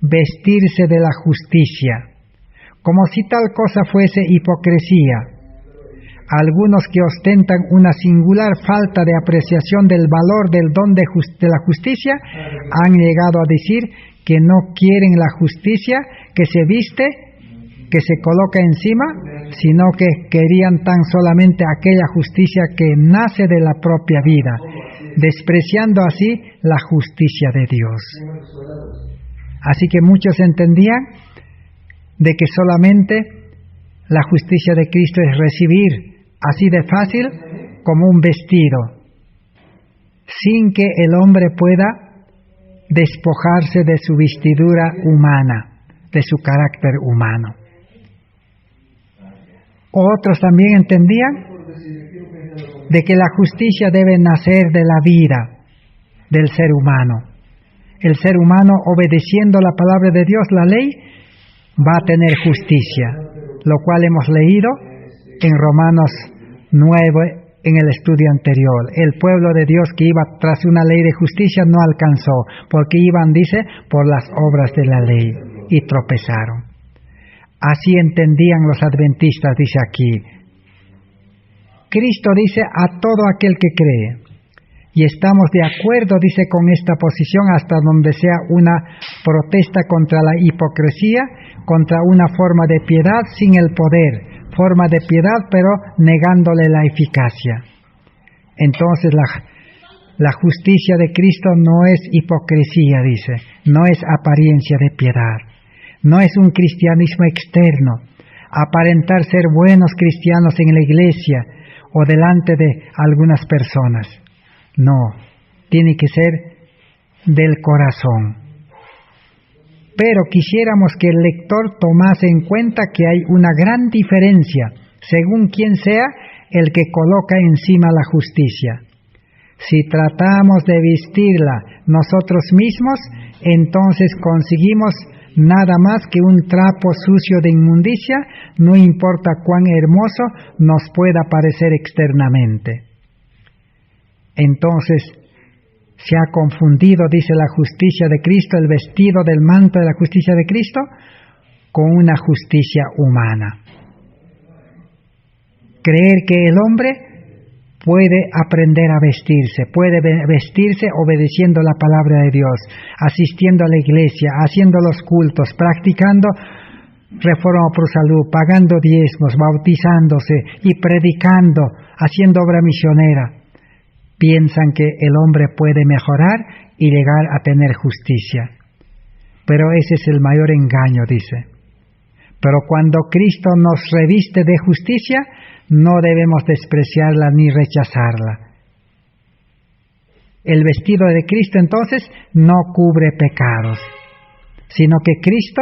vestirse de la justicia, como si tal cosa fuese hipocresía. Algunos que ostentan una singular falta de apreciación del valor del don de la justicia han llegado a decir que no quieren la justicia que se viste, que se coloca encima, sino que querían tan solamente aquella justicia que nace de la propia vida, despreciando así la justicia de Dios. Así que muchos entendían de que solamente la justicia de Cristo es recibir así de fácil como un vestido, sin que el hombre pueda despojarse de su vestidura humana, de su carácter humano. Otros también entendían de que la justicia debe nacer de la vida del ser humano. El ser humano, obedeciendo la palabra de Dios, la ley, va a tener justicia, lo cual hemos leído en Romanos 9, en el estudio anterior. El pueblo de Dios que iba tras una ley de justicia no alcanzó, porque iban, dice, por las obras de la ley, y tropezaron. Así entendían los adventistas, dice aquí. Cristo dice a todo aquel que cree, y estamos de acuerdo, dice, con esta posición hasta donde sea una protesta contra la hipocresía, contra una forma de piedad sin el poder, forma de piedad pero negándole la eficacia. Entonces la justicia de Cristo no es hipocresía, dice, no es apariencia de piedad, no es un cristianismo externo, aparentar ser buenos cristianos en la iglesia o delante de algunas personas. No, tiene que ser del corazón. Pero quisiéramos que el lector tomase en cuenta que hay una gran diferencia según quien sea el que coloca encima la justicia. Si tratamos de vestirla nosotros mismos, entonces conseguimos nada más que un trapo sucio de inmundicia, no importa cuán hermoso nos pueda parecer externamente. Entonces, se ha confundido, dice, la justicia de Cristo, el vestido del manto de la justicia de Cristo, con una justicia humana. Creer que el hombre puede aprender a vestirse, puede vestirse obedeciendo la palabra de Dios, asistiendo a la iglesia, haciendo los cultos, practicando reforma por salud, pagando diezmos, bautizándose y predicando, haciendo obra misionera. Piensan que el hombre puede mejorar y llegar a tener justicia. Pero ese es el mayor engaño, dice. Pero cuando Cristo nos reviste de justicia, no debemos despreciarla ni rechazarla. El vestido de Cristo entonces no cubre pecados, sino que Cristo,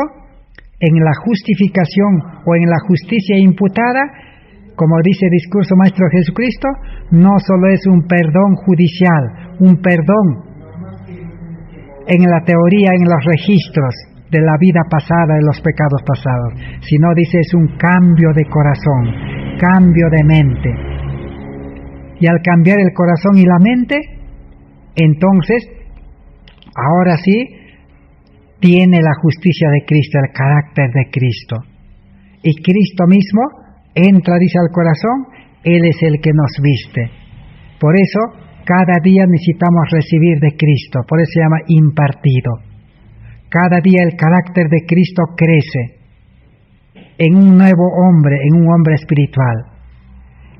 en la justificación o en la justicia imputada, como dice el Discurso Maestro de Jesucristo, no solo es un perdón judicial, un perdón en la teoría, en los registros de la vida pasada, de los pecados pasados, sino, dice, es un cambio de corazón, cambio de mente. Y al cambiar el corazón y la mente, entonces, ahora sí, tiene la justicia de Cristo, el carácter de Cristo. Y Cristo mismo entra, dice, al corazón, Él es el que nos viste. Por eso, cada día necesitamos recibir de Cristo, por eso se llama impartido. Cada día el carácter de Cristo crece en un nuevo hombre, en un hombre espiritual.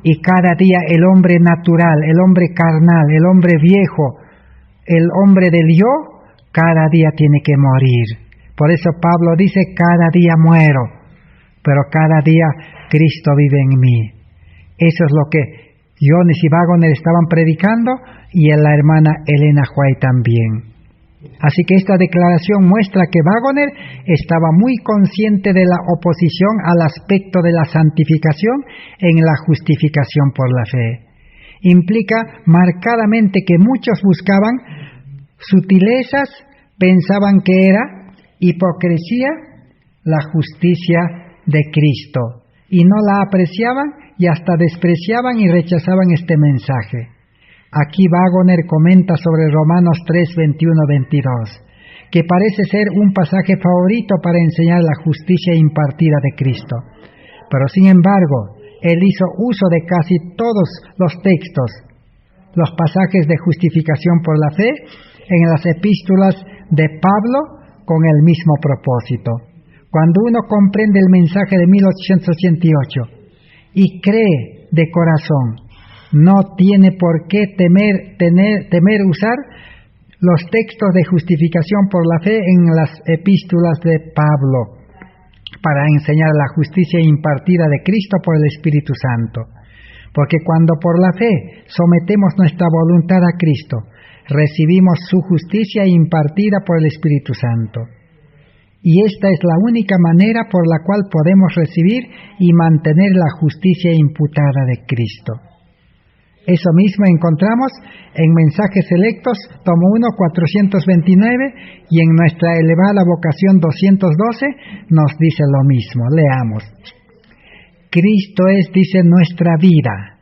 Y cada día el hombre natural, el hombre carnal, el hombre viejo, el hombre del yo, cada día tiene que morir. Por eso Pablo dice, cada día muero, pero cada día Cristo vive en mí. Eso es lo que Jones y Waggoner estaban predicando y la hermana Elena White también. Así que esta declaración muestra que Waggoner estaba muy consciente de la oposición al aspecto de la santificación en la justificación por la fe. Implica marcadamente que muchos buscaban sutilezas, pensaban que era hipocresía la justicia de Cristo y no la apreciaban y hasta despreciaban y rechazaban este mensaje. Aquí Waggoner comenta sobre Romanos 3, 21-22, que parece ser un pasaje favorito para enseñar la justicia impartida de Cristo. Pero sin embargo, él hizo uso de casi todos los textos, los pasajes de justificación por la fe, en las epístolas de Pablo con el mismo propósito. Cuando uno comprende el mensaje de 1888 y cree de corazón, no tiene por qué temer usar los textos de justificación por la fe en las epístolas de Pablo para enseñar la justicia impartida de Cristo por el Espíritu Santo. Porque cuando por la fe sometemos nuestra voluntad a Cristo, recibimos su justicia impartida por el Espíritu Santo. Y esta es la única manera por la cual podemos recibir y mantener la justicia imputada de Cristo. Eso mismo encontramos en Mensajes Selectos, tomo 1, 429, y en nuestra elevada vocación 212 nos dice lo mismo. Leamos. Cristo es, dice, nuestra vida.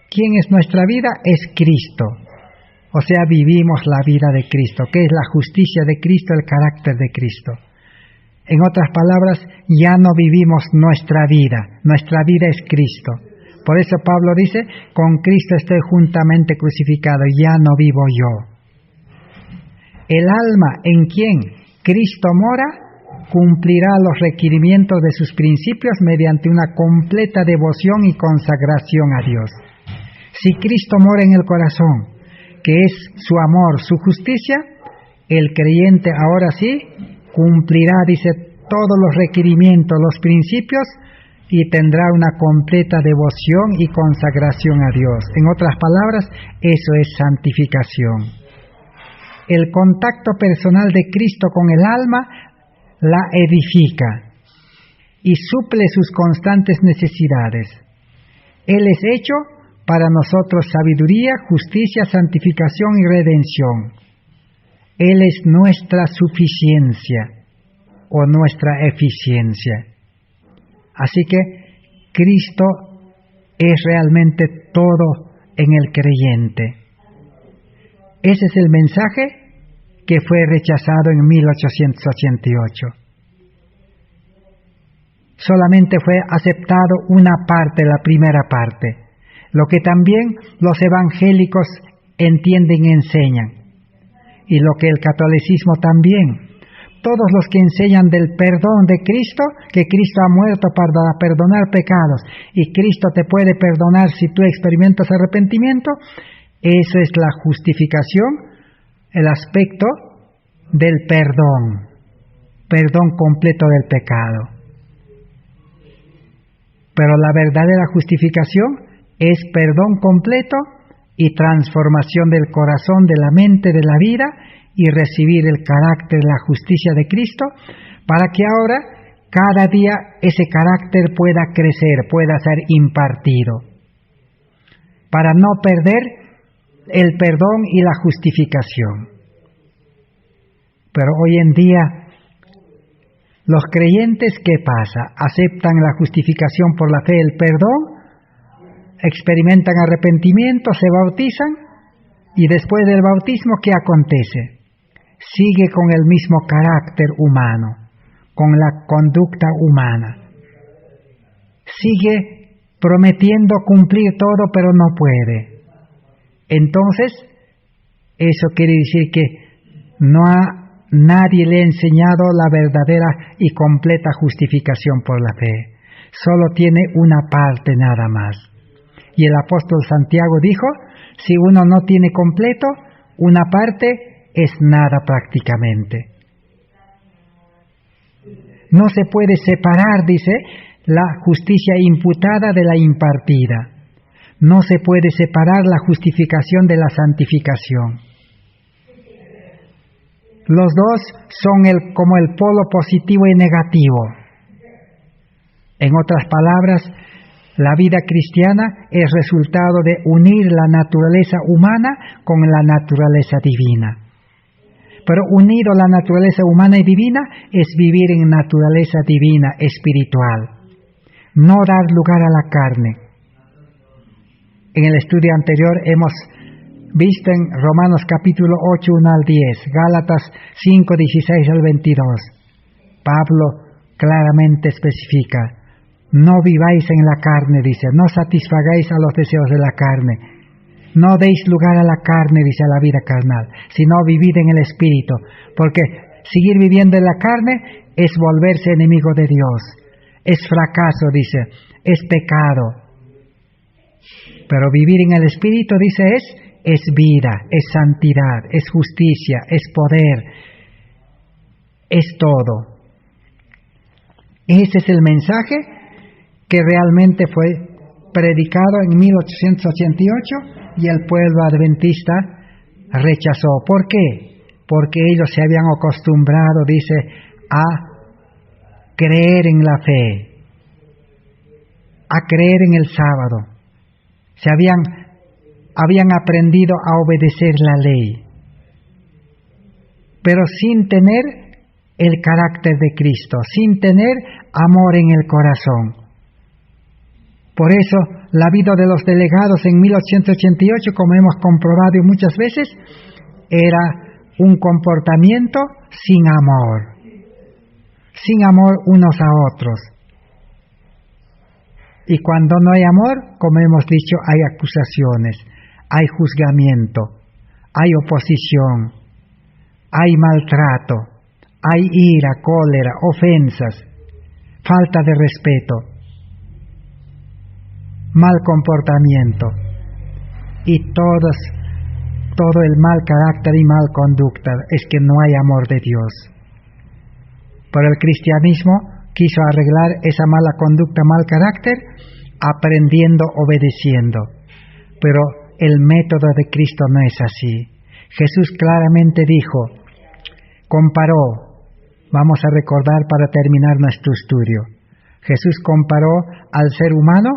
¿Quién es nuestra vida? Es Cristo. O sea, vivimos la vida de Cristo, que es la justicia de Cristo, el carácter de Cristo. En otras palabras, ya no vivimos nuestra vida es Cristo. Por eso Pablo dice, con Cristo estoy juntamente crucificado, ya no vivo yo. El alma en quien Cristo mora cumplirá los requerimientos de sus principios mediante una completa devoción y consagración a Dios. Si Cristo mora en el corazón, que es su amor, su justicia, el creyente ahora sí cumplirá, dice, todos los requerimientos, los principios, y tendrá una completa devoción y consagración a Dios. En otras palabras, eso es santificación. El contacto personal de Cristo con el alma la edifica y suple sus constantes necesidades. Él es hecho para nosotros sabiduría, justicia, santificación y redención. Él es nuestra suficiencia o nuestra eficiencia. Así que Cristo es realmente todo en el creyente. Ese es el mensaje que fue rechazado en 1888. Solamente fue aceptado una parte, la primera parte, lo que también los evangélicos entienden y enseñan, y lo que el catolicismo también. Todos los que enseñan del perdón de Cristo, que Cristo ha muerto para perdonar pecados, y Cristo te puede perdonar si tú experimentas arrepentimiento, eso es la justificación, el aspecto del perdón completo del pecado. Pero la verdadera justificación es perdón completo y transformación del corazón, de la mente, de la vida, y recibir el carácter, la justicia de Cristo, para que ahora, cada día, ese carácter pueda crecer, pueda ser impartido, para no perder el perdón y la justificación. Pero hoy en día, los creyentes, ¿qué pasa? Aceptan la justificación por la fe, el perdón, experimentan arrepentimiento, se bautizan, y después del bautismo, ¿qué acontece? Sigue con el mismo carácter humano, con la conducta humana. Sigue prometiendo cumplir todo, pero no puede. Entonces, eso quiere decir que nadie le ha enseñado la verdadera y completa justificación por la fe. Solo tiene una parte nada más. Y el apóstol Santiago dijo, si uno no tiene completo, una parte es nada prácticamente. No se puede separar, dice, la justicia imputada de la impartida. No se puede separar la justificación de la santificación. Los dos son como el polo positivo y negativo. En otras palabras, la vida cristiana es resultado de unir la naturaleza humana con la naturaleza divina. Pero unido la naturaleza humana y divina es vivir en naturaleza divina, espiritual. No dar lugar a la carne. En el estudio anterior hemos visto en Romanos capítulo 8, 1 al 10, Gálatas 5, 16 al 22. Pablo claramente especifica, no viváis en la carne, dice, no satisfagáis a los deseos de la carne. No deis lugar a la carne, dice, a la vida carnal, sino vivid en el Espíritu, porque seguir viviendo en la carne es volverse enemigo de Dios. Es fracaso, dice, es pecado. Pero vivir en el Espíritu, dice, es vida, es santidad, es justicia, es poder, es todo. Ese es el mensaje que realmente fue predicado en 1888 y el pueblo adventista rechazó. ¿Por qué? Porque ellos se habían acostumbrado, dice, a creer en la fe, a creer en el sábado. Habían aprendido a obedecer la ley, pero sin tener el carácter de Cristo, sin tener amor en el corazón. Por eso, la vida de los delegados en 1888, como hemos comprobado muchas veces, era un comportamiento sin amor unos a otros. Y cuando no hay amor, como hemos dicho, hay acusaciones, hay juzgamiento, hay oposición, hay maltrato, hay ira, cólera, ofensas, falta de respeto, mal comportamiento y todo el mal carácter y mal conducta. Es que no hay amor de Dios. Pero el cristianismo quiso arreglar esa mala conducta, mal carácter, aprendiendo, obedeciendo. Pero el método de Cristo no es así. Jesús claramente dijo, comparó, vamos a recordar para terminar nuestro estudio, Jesús comparó al ser humano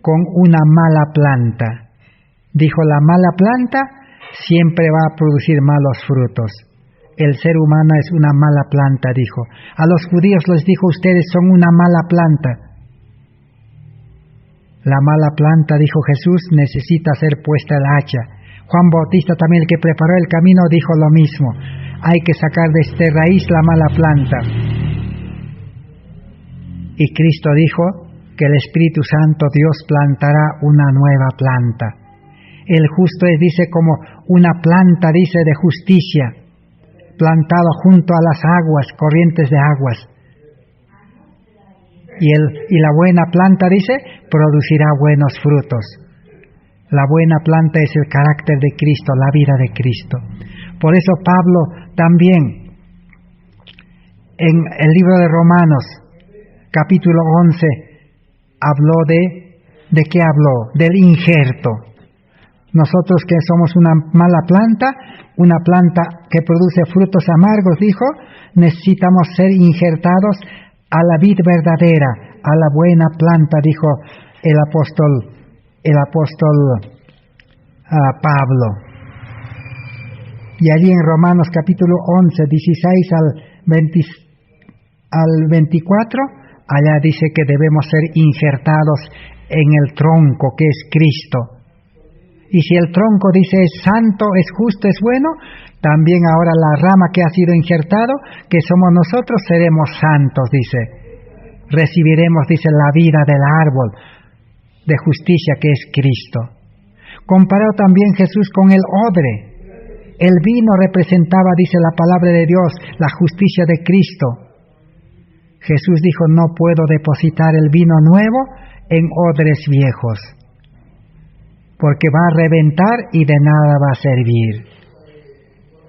con una mala planta. Dijo, la mala planta siempre va a producir malos frutos. El ser humano es una mala planta, dijo. A los judíos les dijo, ustedes son una mala planta. La mala planta, dijo Jesús, necesita ser puesta el hacha. Juan Bautista también, el que preparó el camino, dijo lo mismo. Hay que sacar de esta raíz la mala planta. Y Cristo dijo que el Espíritu Santo, Dios, plantará una nueva planta. El justo es, dice, como una planta, dice, de justicia, plantado junto a las aguas, corrientes de aguas. Y la buena planta, dice, producirá buenos frutos. La buena planta es el carácter de Cristo, la vida de Cristo. Por eso Pablo también, en el libro de Romanos, capítulo 11, habló ¿de qué habló? Del injerto. Nosotros que somos una mala planta que produce frutos amargos, dijo, necesitamos ser injertados a la vid verdadera, a la buena planta, dijo el apóstol Pablo. Y allí en Romanos capítulo 11, 16 al 24, Allá dice que debemos ser injertados en el tronco que es Cristo. Y si el tronco dice es santo, es justo, es bueno, también ahora la rama que ha sido injertado, que somos nosotros, seremos santos, dice. Recibiremos, dice, la vida del árbol de justicia que es Cristo. Comparó también Jesús con el odre. El vino representaba, dice la palabra de Dios, la justicia de Cristo. Jesús dijo, no puedo depositar el vino nuevo en odres viejos, porque va a reventar y de nada va a servir.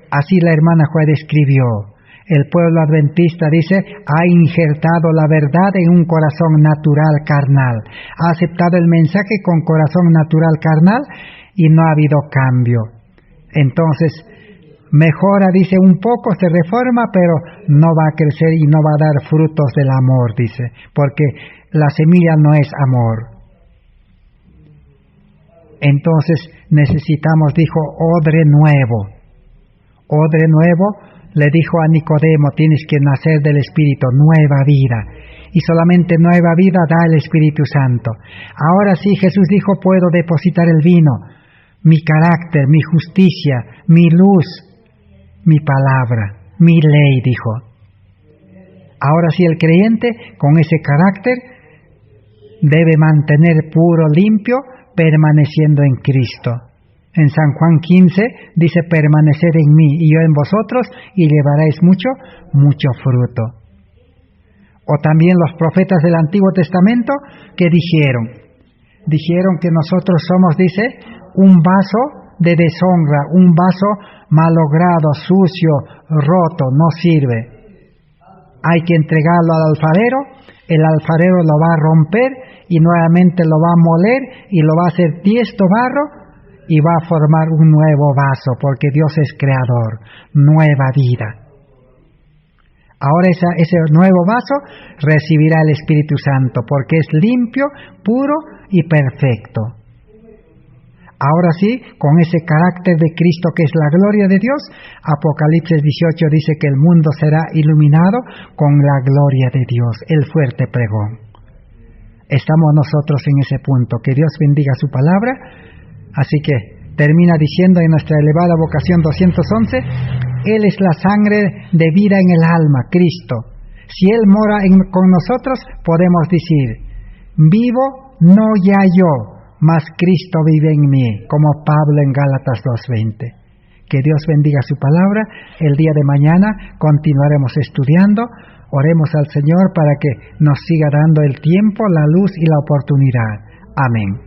Así la hermana Juárez escribió. El pueblo adventista, dice, ha injertado la verdad en un corazón natural carnal. Ha aceptado el mensaje con corazón natural carnal y no ha habido cambio. Entonces, mejora, dice, un poco, se reforma, pero no va a crecer y no va a dar frutos del amor, dice, porque la semilla no es amor. Entonces necesitamos, dijo, odre nuevo. Odre nuevo, le dijo a Nicodemo, tienes que nacer del Espíritu, nueva vida. Y solamente nueva vida da el Espíritu Santo. Ahora sí, Jesús dijo, puedo depositar el vino, mi carácter, mi justicia, mi luz, mi palabra, mi ley, dijo. Ahora sí, el creyente, con ese carácter, debe mantener puro, limpio, permaneciendo en Cristo. En San Juan 15 dice, permaneced en mí y yo en vosotros y llevaréis mucho, mucho fruto. O también los profetas del Antiguo Testamento, ¿qué dijeron? Dijeron que nosotros somos, dice, un vaso de deshonra, un vaso malogrado, sucio, roto, no sirve. Hay que entregarlo al alfarero, el alfarero lo va a romper y nuevamente lo va a moler y lo va a hacer tiesto barro y va a formar un nuevo vaso, porque Dios es creador, nueva vida. Ahora ese nuevo vaso recibirá el Espíritu Santo, porque es limpio, puro y perfecto. Ahora sí, con ese carácter de Cristo que es la gloria de Dios, Apocalipsis 18 dice que el mundo será iluminado con la gloria de Dios, el fuerte pregón. Estamos nosotros en ese punto. Que Dios bendiga su palabra. Así que termina diciendo en nuestra elevada vocación 211, Él es la sangre de vida en el alma, Cristo. Si Él mora con nosotros, podemos decir, vivo no ya yo, mas Cristo vive en mí, como Pablo en Gálatas 2:20. Que Dios bendiga su palabra. El día de mañana continuaremos estudiando. Oremos al Señor para que nos siga dando el tiempo, la luz y la oportunidad. Amén.